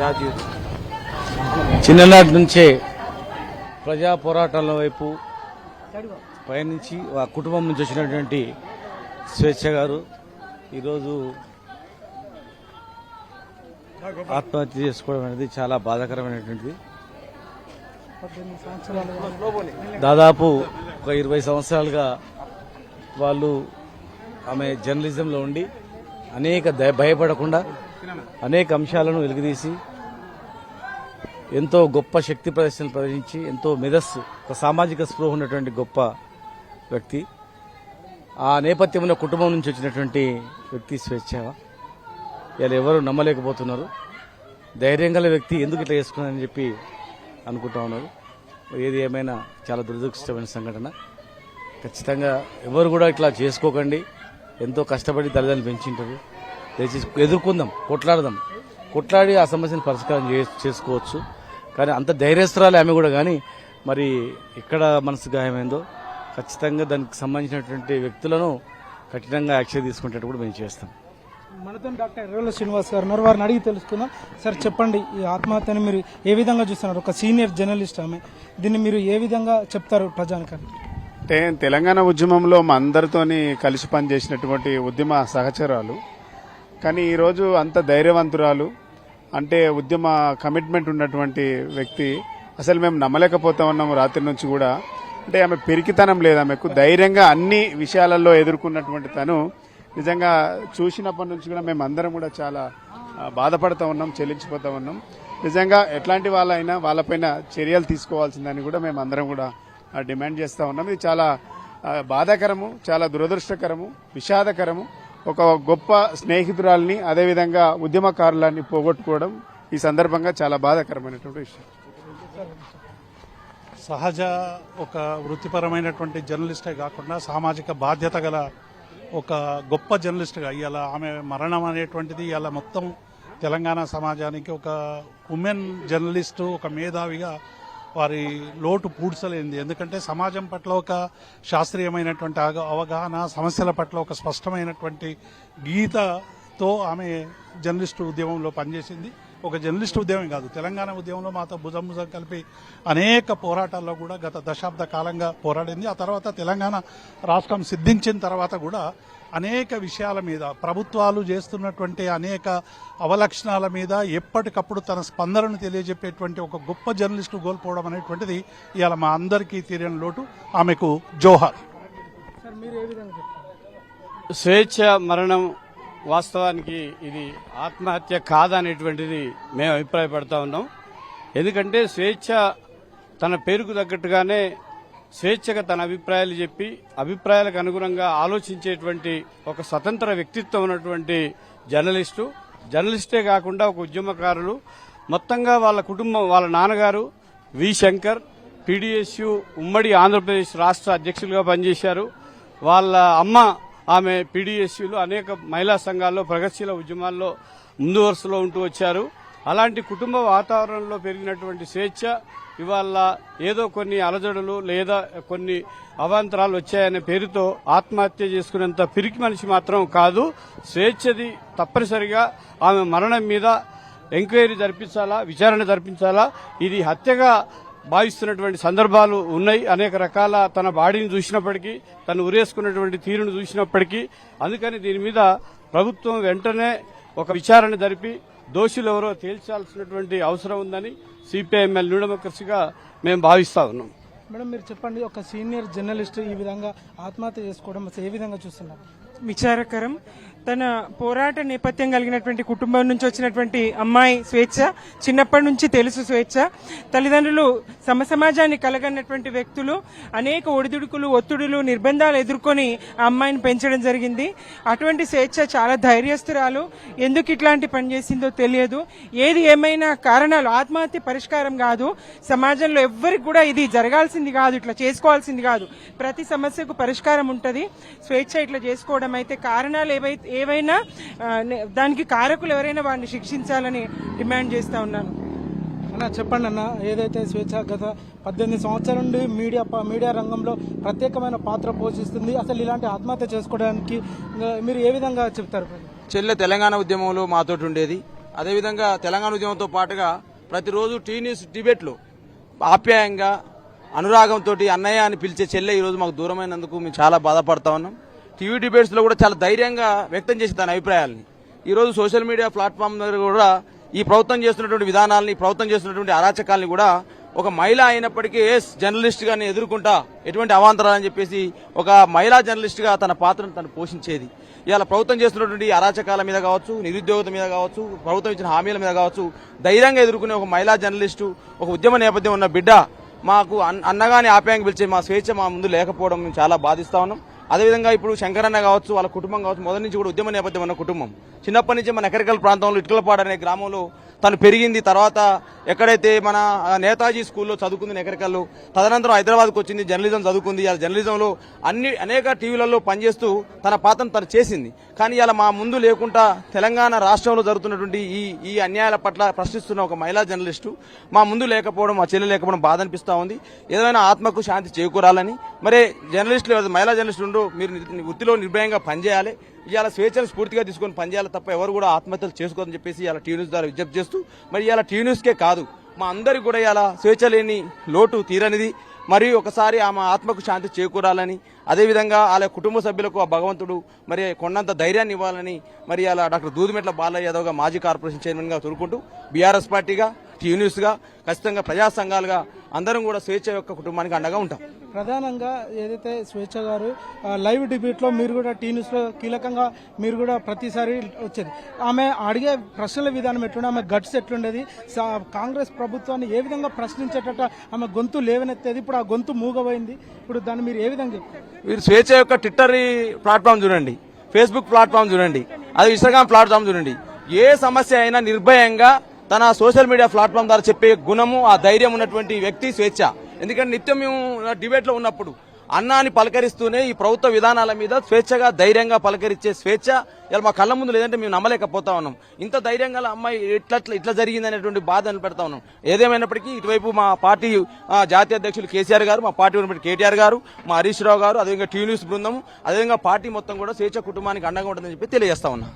రాజు చిన్ననాటి నుంచే ప్రజా పోరాటాల వైపు పయనించి ఆ కుటుంబం నుంచి వచ్చినటువంటి స్వేచ్ఛ గారు ఈరోజు ఆత్మహత్య చేసుకోవడం అనేది చాలా బాధాకరమైనటువంటిది. దాదాపు ఒక 20 సంవత్సరాలుగా వాళ్ళు ఆమె జర్నలిజంలో ఉండి అనేక భయపడకుండా అనేక అంశాలను వెలుగుదీసి ఎంతో గొప్ప శక్తి ప్రదర్శనలు ప్రదర్శించి ఎంతో మేధస్సు ఒక సామాజిక స్పృహ ఉన్నటువంటి గొప్ప వ్యక్తి. ఆ నేపథ్యంలో కుటుంబం నుంచి వచ్చినటువంటి వ్యక్తి స్వేచ్ఛ ఇలా ఎవరు నమ్మలేకపోతున్నారు. ధైర్యం గల వ్యక్తి ఎందుకు ఇట్లా చేసుకున్నారని చెప్పి అనుకుంటా ఉన్నారు. ఏది ఏమైనా చాలా దురదృష్టమైన సంఘటన. ఖచ్చితంగా ఎవరు కూడా ఇట్లా చేసుకోకండి. ఎంతో కష్టపడి తల్లిదండ్రులు పెంచింటారు. దయచేసి ఎదుర్కొందాం, కొట్లాడి ఆ సమస్యను పరిష్కారం చేసుకోవచ్చు. కానీ అంత ధైర్యస్తురాలే ఆమె కూడా. కానీ మరి ఎక్కడ మనసు గాయమైందో ఖచ్చితంగా దానికి సంబంధించినటువంటి వ్యక్తులను కఠినంగా యాక్షన్ తీసుకునేటట్టు కూడా మేము చేస్తాం. మనతో డాక్టర్ ఎర్రవెల్లి శ్రీనివాస్ గారు ఉన్నారు. వారిని అడిగి తెలుసుకుందాం. సార్ చెప్పండి, ఈ ఆత్మహత్యని మీరు ఏ విధంగా చూస్తున్నారు? ఒక సీనియర్ జర్నలిస్ట్ ఆమె, దీన్ని మీరు ఏ విధంగా చెప్తారు ప్రజానికి? అంటే తెలంగాణ ఉద్యమంలో మా అందరితోని కలిసి పనిచేసినటువంటి ఉద్యమ సహచరాలు. కానీ ఈరోజు అంత ధైర్యవంతురాలు, అంటే ఉద్యమ కమిట్మెంట్ ఉన్నటువంటి వ్యక్తి అసలు మేము నమ్మలేకపోతా ఉన్నాము రాత్రి నుంచి కూడా. అంటే ఆమె పెరికితనం లేదు, ఆమెకు ధైర్యంగా అన్ని విషయాలలో ఎదుర్కొన్నటువంటి తను నిజంగా చూసినప్పటి నుంచి కూడా మేము అందరం కూడా చాలా బాధపడుతూ ఉన్నాం, చెల్లించిపోతా ఉన్నాం. నిజంగా ఎట్లాంటి వాళ్ళైనా వాళ్ళపైన చర్యలు తీసుకోవాల్సిందని కూడా మేము అందరం కూడా డిమాండ్ చేస్తూ ఉన్నాం. ఇది చాలా బాధాకరము, చాలా దురదృష్టకరము, విషాదకరము. ఒక గొప్ప స్నేహితురాల్ని అదేవిధంగా ఉద్యమకారులని పోగొట్టుకోవడం ఈ సందర్భంగా చాలా బాధాకరమైనటువంటి విషయం. సహజ ఒక వృత్తిపరమైనటువంటి జర్నలిస్టే కాకుండా సామాజిక బాధ్యత గల ఒక గొప్ప జర్నలిస్ట్గా ఇవాళ ఆమె మరణం అనేటువంటిది ఇవాళ మొత్తం తెలంగాణ సమాజానికి ఒక ఉమెన్ జర్నలిస్టు, ఒక మేధావిగా వారి లోటు పూడ్చలేంది. ఎందుకంటే సమాజం పట్ల ఒక శాస్త్రీయమైనటువంటి అవగాహన, సమస్యల పట్ల ఒక స్పష్టమైనటువంటి గీతతో ఆమె జర్నలిస్టు ఉద్యమంలో పనిచేసింది. ఒక జర్నలిస్టు ఉద్యమం కాదు, తెలంగాణ ఉద్యమంలో మాతో భుజం భుజం కలిపి అనేక పోరాటాల్లో కూడా గత దశాబ్ద కాలంగా పోరాడింది. ఆ తర్వాత తెలంగాణ రాష్ట్రం సిద్ధించిన తర్వాత కూడా అనేక విషయాల మీద, ప్రభుత్వాలు చేస్తున్నటువంటి అనేక అవలక్షణాల మీద ఎప్పటికప్పుడు తన స్పందనను తెలియజెప్పేటువంటి ఒక గొప్ప జర్నలిస్టు కోల్పోవడం అనేటువంటిది ఇవాళ మా అందరికీ తీరని లోటు. ఆమెకు జోహార్. స్వేచ్ఛ మరణం వాస్తవానికి ఇది ఆత్మహత్య కాదనేటువంటిది మేము అభిప్రాయపడతా ఉన్నాం. ఎందుకంటే స్వేచ్ఛ తన పేరుకు తగ్గట్టుగానే స్వేచ్ఛగా తన అభిప్రాయాలు చెప్పి అభిప్రాయాలకు అనుగుణంగా ఆలోచించేటువంటి ఒక స్వతంత్ర వ్యక్తిత్వం ఉన్నటువంటి జర్నలిస్టే కాకుండా ఒక ఉద్యమకారులు. మొత్తంగా వాళ్ళ కుటుంబం, వాళ్ళ నాన్నగారు వి శంకర్ పీడీఎస్యు ఉమ్మడి ఆంధ్రప్రదేశ్ రాష్ట్ర అధ్యక్షులుగా పనిచేశారు. వాళ్ళ అమ్మ ఆమె పీడీఎస్యూలో అనేక మహిళా సంఘాల్లో ప్రగతిశీల ఉద్యమాల్లో ముందు వరుసలో ఉంటూ వచ్చారు. అలాంటి కుటుంబ వాతావరణంలో పెరిగినటువంటి స్వేచ్ఛ ఇవాళ ఏదో కొన్ని అలజడులు లేదా కొన్ని అవాంతరాలు వచ్చాయనే పేరుతో ఆత్మహత్య చేసుకునేంత పిరికి మనిషి మాత్రం కాదు. స్వేచ్ఛది తప్పనిసరిగా ఆమె మరణం మీద ఎంక్వైరీ జరిపించాలా, విచారణ జరిపించాలా. ఇది హత్యగా భావిస్తున్నటువంటి సందర్భాలు ఉన్నాయి. అనేక రకాల తన బాడీని చూసినప్పటికీ, తను ఉరేసుకున్నటువంటి తీరును చూసినప్పటికీ. అందుకని దీని మీద ప్రభుత్వం వెంటనే ఒక విచారణ జరిపి దోషులు ఎవరో తేల్చాల్సినటువంటి అవసరం ఉందని సిపిఐఎంఎల్ న్యూ డెమోక్రసీగా మేము భావిస్తా ఉన్నాం. మేడం, మీరు చెప్పండి, ఒక సీనియర్ జర్నలిస్ట్ ఈ విధంగా ఆత్మహత్య చేసుకోవడం ఏ విధంగా చూస్తున్నారు? విచారకరం. తన పోరాట నేపథ్యం కలిగినటువంటి కుటుంబం నుంచి వచ్చినటువంటి అమ్మాయి స్వేచ్ఛ, చిన్నప్పటి నుంచి తెలుసు స్వేచ్ఛ. తల్లిదండ్రులు సమాజాన్ని కలగన్నటువంటి వ్యక్తులు, అనేక ఒడిదుడుకులు, ఒత్తిడులు, నిర్బంధాలు ఎదుర్కొని ఆ అమ్మాయిని పెంచడం జరిగింది. అటువంటి స్వేచ్ఛ చాలా ధైర్యస్తురాలు. ఎందుకు ఇట్లాంటి పని చేసిందో తెలియదు. ఏది ఏమైనా కారణాలు, ఆత్మహత్య పరిష్కారం కాదు. సమాజంలో ఎవ్వరికి కూడా ఇది జరగాల్సింది కాదు, ఇట్లా చేసుకోవాల్సింది కాదు. ప్రతి సమస్యకు పరిష్కారం ఉంటుంది. స్వేచ్ఛ ఇట్లా చేసుకోవడం అయితే కారణాలు ఏవైనా దానికి కారకులు ఎవరైనా వారిని శిక్షించాలని డిమాండ్ చేస్తా ఉన్నాను. అన్న చెప్పండి అన్న, ఏదైతే స్వేచ్ఛ గత 18 సంవత్సరాల నుండి మీడియా రంగంలో ప్రత్యేకమైన పాత్ర పోషిస్తుంది. అసలు ఇలాంటి ఆత్మహత్య చేసుకోవడానికి మీరు ఏ విధంగా చెప్తారు? చెల్లె తెలంగాణ ఉద్యమంలో మాతోటి ఉండేది. అదేవిధంగా తెలంగాణ ఉద్యమంతో పాటుగా ప్రతిరోజు టీ న్యూస్ డిబేట్లు ఆప్యాయంగా అనురాగంతో అన్నయ్య అని పిలిచే చెల్లె ఈరోజు మాకు దూరమైనందుకు మేము చాలా బాధపడతా ఉన్నాం. టీవీ డిబేట్స్లో కూడా చాలా ధైర్యంగా వ్యక్తం చేసి తన అభిప్రాయాలని ఈరోజు సోషల్ మీడియా ప్లాట్ఫామ్ దగ్గర కూడా ఈ ప్రభుత్వం చేస్తున్నటువంటి విధానాలని, ప్రభుత్వం చేస్తున్నటువంటి అరాచకాలని కూడా ఒక మహిళ అయినప్పటికీ జర్నలిస్ట్ గా ఎదుర్కొంటా ఎటువంటి అవాంతరాలని చెప్పేసి ఒక మహిళా జర్నలిస్ట్ గా తన పాత్రను తను పోషించేది. ఇవాళ ప్రభుత్వం చేస్తున్నటువంటి అరాచకాల మీద కావచ్చు, నిరుద్యోగత మీద కావచ్చు, ప్రభుత్వం ఇచ్చిన హామీల మీద కావచ్చు ధైర్యంగా ఎదుర్కొనే ఒక మహిళా జర్నలిస్టు, ఒక ఉద్యమ నేపథ్యం ఉన్న బిడ్డ మాకు అన్నగాని ఆప్యాయంగా పిలిచే మా స్వేచ్ఛ మా ముందు లేకపోవడం మేము చాలా బాధిస్తా ఉన్నాం. అదేవిధంగా ఇప్పుడు శంకరన్న కావచ్చు, వాళ్ళ కుటుంబం కావచ్చు, మొదటి నుంచి కూడా ఉద్యమ నేపథ్యం ఉన్న కుటుంబం. చిన్నప్పటి నుంచి మన ఎకరికల్ ప్రాంతంలో ఇటుకలపాడు అనే గ్రామంలో తను పెరిగింది. తర్వాత ఎక్కడైతే మన నేతాజీ స్కూల్లో చదువుకుంది ఎకరికల్లో, తదనంతరం హైదరాబాద్కు వచ్చింది, జర్నలిజం చదువుకుంది. ఇలా జర్నలిజంలో అనేక టీవీలలో పనిచేస్తూ తన పాత్రను తను చేసింది. కానీ ఇలా మా ముందు లేకుండా తెలంగాణ రాష్ట్రంలో జరుగుతున్నటువంటి ఈ అన్యాయాల పట్ల ప్రశ్నిస్తున్న ఒక మహిళా జర్నలిస్టు మా ముందు లేకపోవడం, మా చెల్లి లేకపోవడం బాధ అనిపిస్తూ ఉంది. ఏదైనా ఆత్మకు శాంతి చేకూరాలని మరి జర్నలిస్టులు, మహిళా జర్నలిస్టులు మీరు వృత్తిలో నిర్భయంగా పనిచేయాలి. ఇవాళ స్వేచ్ఛను స్ఫూర్తిగా తీసుకొని పనిచేయాలి తప్ప ఎవరు కూడా ఆత్మహత్యలు చేసుకోదని చెప్పేసి ఇలా టీవీ న్యూస్ ద్వారా విజ్ఞప్తి చేస్తూ, మరి ఇలా టీవీ న్యూస్కే కాదు మా అందరికి కూడా ఇలా స్వేచ్ఛ లేని లోటు తీరనిది. మరియు ఒకసారి ఆమె ఆత్మకు శాంతి చేకూరాలని, అదేవిధంగా వాళ్ళ కుటుంబ సభ్యులకు ఆ భగవంతుడు మరి కొండంత ధైర్యాన్ని ఇవ్వాలని మరి అలా డాక్టర్ దూదిమెట్ల బాలయ్య యాదవ్గా మాజీ కార్పొరేషన్ చైర్మన్గా తోడుకుంటూ బీఆర్ఎస్ పార్టీగా, టీవీ న్యూస్గా, ఖచ్చితంగా ప్రజా సంఘాలుగా అందరం కూడా స్వేచ్ఛ యొక్క కుటుంబానికి అండగా ఉంటాం. ప్రధానంగా ఏదైతే స్వేచ్ఛ గారు లైవ్ డిబేట్లో మీరు కూడా టీ న్యూస్లో కీలకంగా మీరు కూడా ప్రతిసారి వచ్చేది, ఆమె అడిగే ప్రశ్నల విధానం ఎట్లుండే, ఆమె గట్స్ ఎట్లుండేది, కాంగ్రెస్ ప్రభుత్వాన్ని ఏ విధంగా ప్రశ్నించేటట్టు ఆమె గొంతు లేవనెత్తేది, ఇప్పుడు ఆ గొంతు మూగబోయింది. ఇప్పుడు దాన్ని మీరు ఏ విధంగా చెప్తారు? మీరు స్వేచ్ఛ యొక్క ట్విట్టర్ ప్లాట్ఫామ్ చూడండి, ఫేస్బుక్ ప్లాట్ఫామ్ చూడండి, అదే ఇన్స్టాగ్రామ్ ప్లాట్ఫామ్ చూడండి. ఏ సమస్య అయినా నిర్భయంగా తన సోషల్ మీడియా ప్లాట్ఫామ్ ద్వారా చెప్పే గుణము, ఆ ధైర్యం ఉన్నటువంటి వ్యక్తి స్వేచ్ఛ. ఎందుకంటే నిత్యం మేము డిబేట్లో ఉన్నప్పుడు అన్నాని పలకరిస్తూనే ఈ ప్రభుత్వ విధానాల మీద స్వేచ్ఛగా ధైర్యంగా పలకరించే స్వేచ్ఛ ఇలా మా కళ్ళ ముందు లేదంటే మేము నమ్మలేకపోతా ఉన్నాం. ఇంత ధైర్యంగా అమ్మాయి ఇట్లా జరిగింది అనేటువంటి బాధ అనిపెడతా ఉన్నాం. ఏదేమైనప్పటికీ ఇటువైపు మా పార్టీ జాతీయ అధ్యక్షులు కేసీఆర్ గారు, మా పార్టీ ఉన్నటువంటి కేటీఆర్ గారు, మా హరీష్ రావు గారు, అదేవిధంగా టీవీ న్యూస్ బృందం, అదేవిధంగా పార్టీ మొత్తం కూడా స్వేచ్ఛ కుటుంబానికి అండగా ఉంటుందని చెప్పి తెలియజేస్తా ఉన్నా.